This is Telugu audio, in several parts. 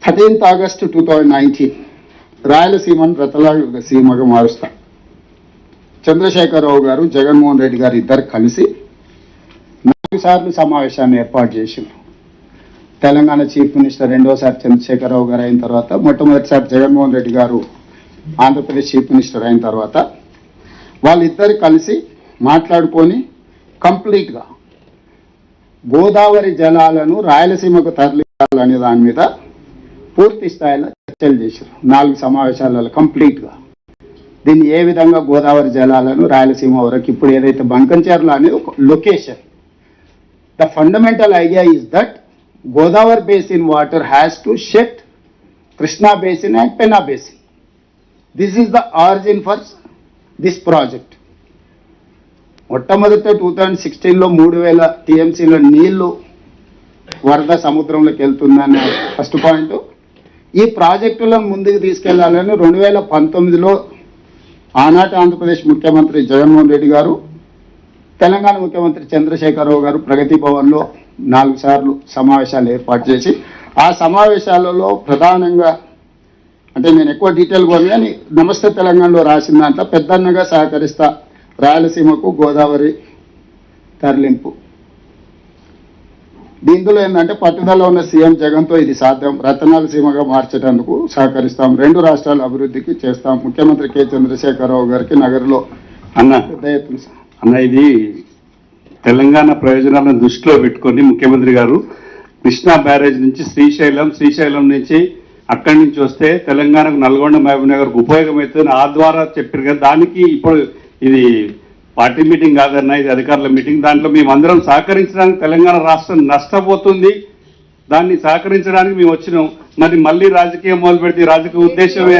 13th August 2019 రాయలసీమను రతలాసీమగా మారుస్తా. చంద్రశేఖరరావు గారు, జగన్మోహన్ రెడ్డి గారు ఇద్దరు కలిసి 4 సార్లు సమావేశాన్ని ఏర్పాటు చేసిండ్రు. తెలంగాణ చీఫ్ మినిస్టర్ రెండోసారి చంద్రశేఖరరావు గారు అయిన తర్వాత, మొట్టమొదటిసారి జగన్మోహన్ రెడ్డి గారు ఆంధ్రప్రదేశ్ చీఫ్ మినిస్టర్ అయిన తర్వాత వాళ్ళిద్దరు కలిసి మాట్లాడుకొని కంప్లీట్గా గోదావరి జలాలను రాయలసీమకు తరలించాలనే దాని మీద పూర్తి స్థాయిలో చర్చలు చేశారు. 4 సమావేశాలలో కంప్లీట్గా దీన్ని ఏ విధంగా గోదావరి జలాలను రాయలసీమ వరకు, ఇప్పుడు ఏదైతే బంకంచెర్ల అనేది ఒక location, the fundamental idea is that Godavari basin water has to shift Krishna basin and Penna basin. This is the origin for this project. మొట్టమొదట 2016లో 3000 TMCల నీళ్లు వరద సముద్రంలోకి వెళ్తుందన్న ఫస్ట్ పాయింట్. ఈ ప్రాజెక్టులను ముందుకు తీసుకెళ్లాలని 2019లో ఆనాటి ఆంధ్రప్రదేశ్ ముఖ్యమంత్రి జగన్మోహన్ రెడ్డి గారు, తెలంగాణ ముఖ్యమంత్రి చంద్రశేఖరరావు గారు ప్రగతి భవన్లో 4 సార్లు సమావేశాలు ఏర్పాటు చేసి, ఆ సమావేశాలలో ప్రధానంగా, అంటే నేను ఎక్కువ డీటెయిల్ పోను కానీ నమస్తే తెలంగాణలో రాసిన దాంట్లో పెద్దన్నగా సహకరిస్తా రాయలసీమకు గోదావరి తరలింపు. దీంట్లో ఏంటంటే పట్టుదల ఉన్న సీఎం జగన్తో ఇది సాధ్యం, రతనాలసీమగా మార్చేటందుకు సహకరిస్తాం, 2 రాష్ట్రాల అభివృద్ధికి చేస్తాం. ముఖ్యమంత్రి కె చంద్రశేఖరరావు గారికి నగరంలో పెద్ద ఎత్తున ఇది తెలంగాణ ప్రయోజనాలను దృష్టిలో పెట్టుకొని ముఖ్యమంత్రి గారు కృష్ణా బ్యారేజ్ నుంచి శ్రీశైలం నుంచి అక్కడి నుంచి వస్తే తెలంగాణకు నల్గొండ, మహబూబ్ నగర్కు ఉపయోగం అవుతుంది. ఆ ద్వారా చెప్పారు కదా, దానికి ఇప్పుడు ఇది పార్టీ మీటింగ్ కాదన్నా, ఇది అధికారుల మీటింగ్. దాంట్లో మేమందరం సహకరించడానికి తెలంగాణ రాష్ట్రం నష్టపోతుంది, దాన్ని సహకరించడానికి మేము వచ్చినాం. మరి మళ్ళీ రాజకీయం మొదలు పెడితే రాజకీయ ఉద్దేశమే.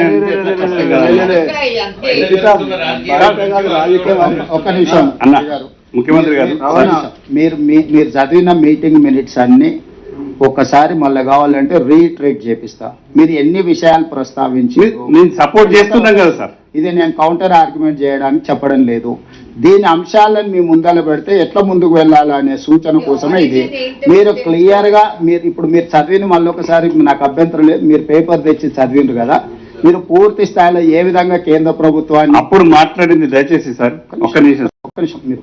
ఒక నిమిషం అన్న, ముఖ్యమంత్రి గారు మీరు చదివిన మీటింగ్ మినిట్స్ అన్ని ఒక్కసారి మళ్ళీ కావాలంటే రీట్రేట్ చేపిస్తా. మీరు ఎన్ని విషయాలు ప్రస్తావించి నేను సపోర్ట్ చేస్తున్నాం కదా సార్, ఇది నేను కౌంటర్ ఆర్గ్యుమెంట్ చేయడానికి చెప్పడం లేదు. దీని అంశాలను మీ ముందర పెడితే ఎట్లా ముందుకు వెళ్ళాలనే సూచన కోసమే ఇది. మీరు క్లియర్గా మీరు చదివిన మళ్ళీ ఒకసారి నాకు అభ్యంతరం లేదు, మీరు పేపర్ తెచ్చి చదివిండ్రు కదా, మీరు పూర్తి స్థాయిలో ఏ విధంగా కేంద్ర ప్రభుత్వాన్ని అప్పుడు మాట్లాడింది దయచేసి సార్ ఒక్క నిమిషం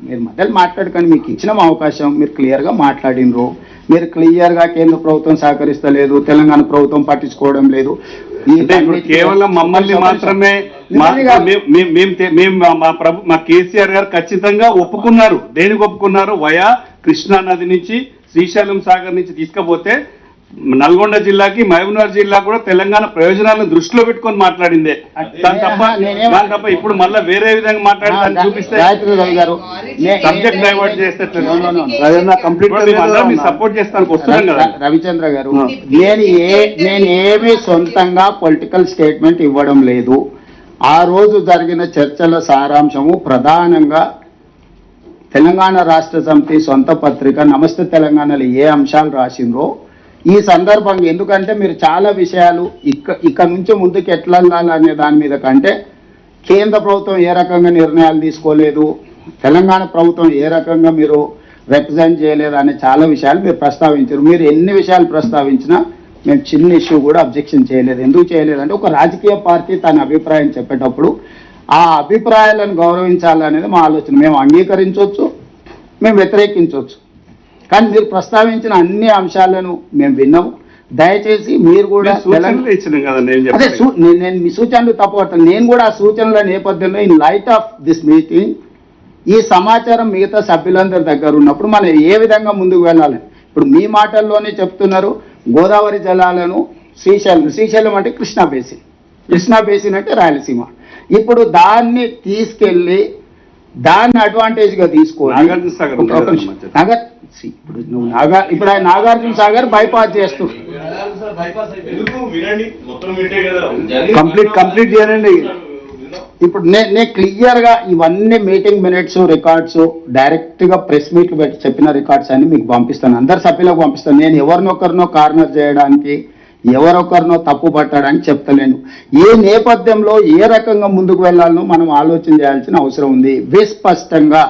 మీరు మధ్యలో మాట్లాడుకొని మీకు ఇచ్చిన అవకాశం, మీరు క్లియర్గా మాట్లాడినరు. మీరు క్లియర్గా కేంద్ర ప్రభుత్వం సహకరిస్తలేదు, తెలంగాణ ప్రభుత్వం పట్టించుకోవడం లేదు. కేవలం మమ్మల్ని మాత్రమే మా కేసీఆర్ గారు ఖచ్చితంగా ఒప్పుకున్నారు. దేనికి ఒప్పుకున్నారు? వయా కృష్ణా నది నుంచి శ్రీశైలం సాగర్ నుంచి తీసుకపోతే నల్గొండ జిల్లాకి, మహబూబ్నగర్ జిల్లా కూడా తెలంగాణ ప్రయోజనాలను దృష్టిలో పెట్టుకొని మాట్లాడిందే. దాని తప్ప ఇప్పుడు మళ్ళీ వేరే విధంగా మాట్లాడడానికి చూపిస్తే సబ్జెక్ట్ డైవర్ట్ చేస్తే సపోర్ట్ చేస్తానికి వస్తున్నాం కదా. రవిచంద్ర గారు, నేను ఏమీ సొంతంగా పొలిటికల్ స్టేట్మెంట్ ఇవ్వడం లేదు. ఆ రోజు జరిగిన చర్చల సారాంశము ప్రధానంగా తెలంగాణ రాష్ట్ర సమితి సొంత పత్రిక నమస్తే తెలంగాణలో ఏ అంశాలు రాసిందో ఈ సందర్భంగా, ఎందుకంటే మీరు చాలా విషయాలు ఇక్కడ నుంచి ముందుకు ఎట్లా వెళ్ళాలనే దాని మీద కంటే కేంద్ర ప్రభుత్వం ఏ రకంగా నిర్ణయాలు తీసుకోలేదు, తెలంగాణ ప్రభుత్వం ఏ రకంగా మీరు రిప్రజెంట్ చేయలేదు అనే చాలా విషయాలు మీరు ప్రస్తావించారు. మీరు ఎన్ని విషయాలు ప్రస్తావించినా మేము చిన్న ఇష్యూ కూడా అబ్జెక్షన్ చేయలేదు. ఎందుకు చేయలేదంటే ఒక రాజకీయ పార్టీ తన అభిప్రాయం చెప్పేటప్పుడు ఆ అభిప్రాయాలను గౌరవించాలనేది మా ఆలోచన. మేము అంగీకరించవచ్చు, మేము వ్యతిరేకించవచ్చు, కానీ మీరు ప్రస్తావించిన అన్ని అంశాలను మేము విన్నాము. దయచేసి మీరు కూడా అదే నేను మీ సూచనలు తప్పబడతాను. నేను కూడా ఆ సూచనల నేపథ్యంలో in light of this meeting ఈ సమాచారం మిగతా సభ్యులందరి దగ్గర ఉన్నప్పుడు మనం ఏ విధంగా ముందుకు వెళ్ళాలి. ఇప్పుడు మీ మాటల్లోనే చెప్తున్నారు గోదావరి జలాలను శ్రీశైలం అంటే కృష్ణా బేసిన్ అంటే రాయలసీమ. ఇప్పుడు దాన్ని తీసుకెళ్ళి దాన్ని అడ్వాంటేజ్గా తీసుకోవాలి. ఇప్పుడు ఆయన నాగార్జున సాగర్ బైపాస్ చేస్తున్నారు. కంప్లీట్ చేయండి. ఇప్పుడు నేను క్లియర్గా ఇవన్నీ మీటింగ్ మినిట్స్, రికార్డ్స్ డైరెక్ట్గా ప్రెస్ మీట్లు పెట్టి చెప్పిన రికార్డ్స్ అన్ని మీకు పంపిస్తాను, అందరు సభ్యులకు పంపిస్తాను. నేను ఎవరినొకరినో కార్నర్ చేయడానికి, ఎవరొకరినో తప్పు పట్టడానికి చెప్తలేను. ఏ నేపథ్యంలో ఏ రకంగా ముందుకు వెళ్లాలనో మనం ఆలోచన చేయాల్సిన అవసరం ఉంది. విస్పష్టంగా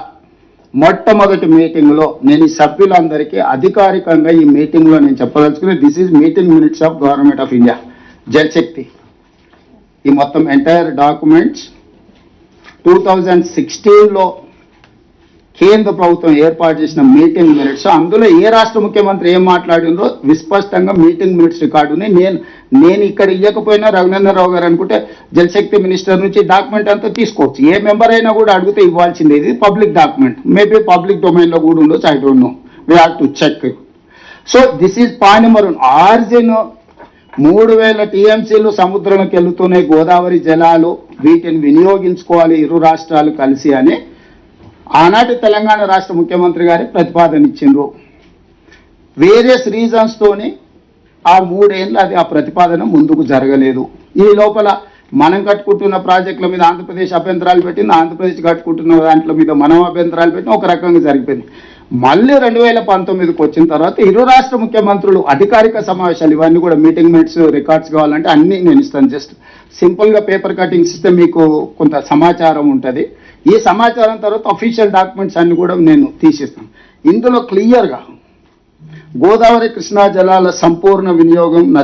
మొట్టమొదటి మీటింగ్లో నేను ఈ సభ్యులందరికీ అధికారికంగా ఈ మీటింగ్లో నేను చెప్పదలుచుకుని this is meeting minutes of government of India Jalshakti. ఈ మొత్తం ఎంటైర్ డాక్యుమెంట్స్ 2016లో కేంద్ర ప్రభుత్వం ఏర్పాటు చేసిన మీటింగ్ మినిట్స్, అందులో ఏ రాష్ట్ర ముఖ్యమంత్రి ఏం మాట్లాడిందో విస్పష్టంగా మీటింగ్ మినిట్స్ రికార్డుని నేను ఇక్కడ ఇవ్వకపోయినా రఘునందనరావు గారు అనుకుంటే జలశక్తి మినిస్టర్ నుంచి డాక్యుమెంట్ అంతా తీసుకోవచ్చు. ఏ మెంబర్ అయినా కూడా అడిగితే ఇవ్వాల్సిందే. ఇది పబ్లిక్ డాక్యుమెంట్, మేబీ పబ్లిక్ డొమైన్లో కూడా ఉండొచ్చు, I don't know, we have to check. So this is పానిమరున్ ఆర్జిన్. 3000 టీఎంసీలు సముద్రంలోకి వెళ్తున్నాయి గోదావరి జలాలు, వీటిని వినియోగించుకోవాలి ఇరు రాష్ట్రాలు కలిసి అని ఆనాటి తెలంగాణ రాష్ట్ర ముఖ్యమంత్రి గారి ప్రతిపాదన ఇచ్చిండ్రు. వేరియస్ రీజన్స్తోని ఆ 3 ఏళ్ళు అది ఆ ప్రతిపాదన ముందుకు జరగలేదు. ఈ లోపల మనం కట్టుకుంటున్న ప్రాజెక్టుల మీద ఆంధ్రప్రదేశ్ అభ్యంతరాలు పెట్టింది, ఆంధ్రప్రదేశ్ కట్టుకుంటున్న దాంట్లో మీద మనం అభ్యంతరాలు పెట్టిన ఒక రకంగా జరిగిపోయింది. మళ్ళీ 2019కి వచ్చిన తర్వాత ఇరు రాష్ట్ర ముఖ్యమంత్రులు అధికారిక సమావేశాలు, ఇవన్నీ కూడా మీటింగ్ మినిట్స్ రికార్డ్స్ కావాలంటే అన్నీ నేను ఇస్తాను. జస్ట్ సింపుల్గా పేపర్ కటింగ్స్ ఇస్తే మీకు కొంత సమాచారం ఉంటుంది. ఈ సమాచారం తర్వాత అఫీషియల్ డాక్యుమెంట్స్ అన్ని కూడా నేను తీసిస్తాను. ఇందులో క్లియర్గా గోదావరి కృష్ణా జలాల సంపూర్ణ వినియోగం